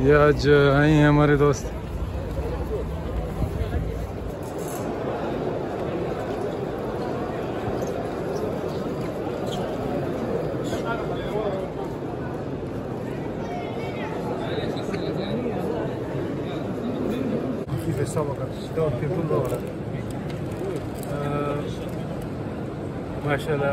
ये आज आए हैं हमारे दोस्त। माशाल्लाह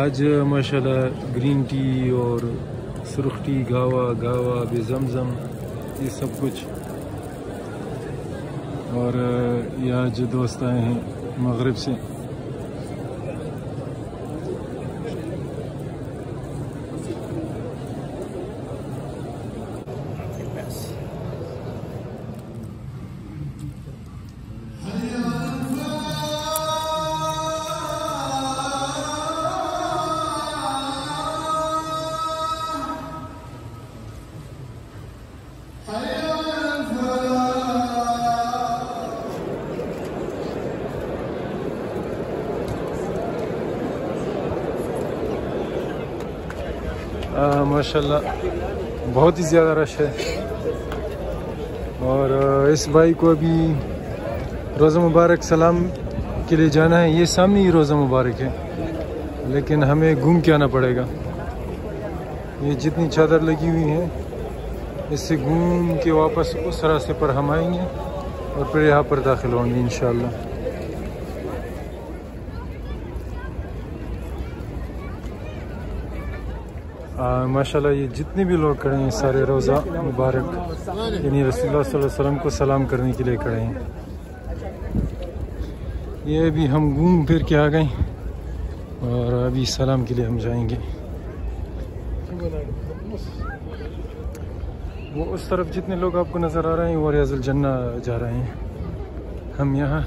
आज माशाल्लाह ग्रीन टी और सुर्ख टी गावा बेज़मज़म ये सब कुछ। और ये आज दोस्त आए हैं मगरिब से। माशाल्लाह बहुत ही ज़्यादा रश है। और इस भाई को अभी रोज़ा मुबारक सलाम के लिए जाना है। ये सामने ही रोज़ा मुबारक है, लेकिन हमें घूम के आना पड़ेगा। ये जितनी चादर लगी हुई है इससे घूम के वापस उस रास्ते पर हम आएंगे और फिर यहाँ पर दाखिल होंगे इंशाअल्लाह। माशाल्लाह ये जितने भी लोग खड़े हैं सारे रोज़ा मुबारक यानी रसूलुल्लाह सल्लल्लाहु अलैहि वसल्लम को सलाम करने के लिए खड़े हैं। ये भी हम घूम फिर के आ गए और अभी सलाम के लिए हम जाएंगे। वो उस तरफ जितने लोग आपको नज़र आ रहे हैं वो रियाज़ुल जन्ना जा रहे हैं। हम यहाँ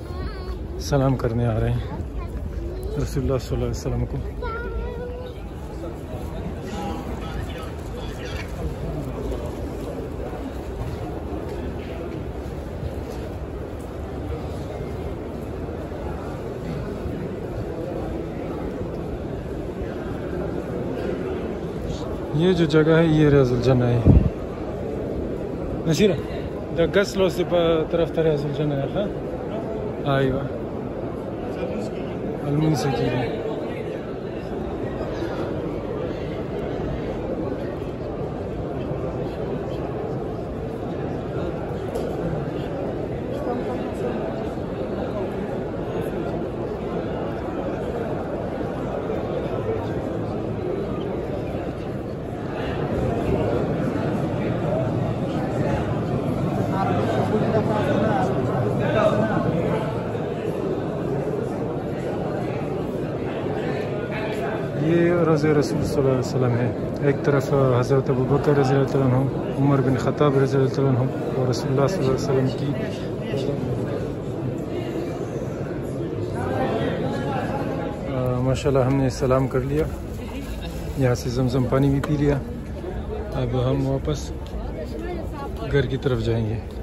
सलाम करने आ रहे हैं रसूलुल्लाह सल्लल्लाहु अलैहि वसल्लम को। ये जो जगह है ये रियाज़ुल जन्ना है। नसीरा दा गस्लो से तरफ रियाज़ुल जन्ना है। हाँ आइवा अलमुन से की है। ये रोज़े रसूल सल्लल्लाहु अलैहि वसल्लम है। एक तरफ हज़रत अबू बकर रज़ियल्लाहु अन्हु, उमर बिन ख़त्ताब रज़ियल्लाहु अन्हु और रसूलुल्लाह सल्लल्लाहु अलैहि वसल्लम की। माशाल्लाह हमने सलाम कर लिया, यहाँ से ज़मज़म पानी भी पी लिया। अब हम वापस घर की तरफ जाएंगे।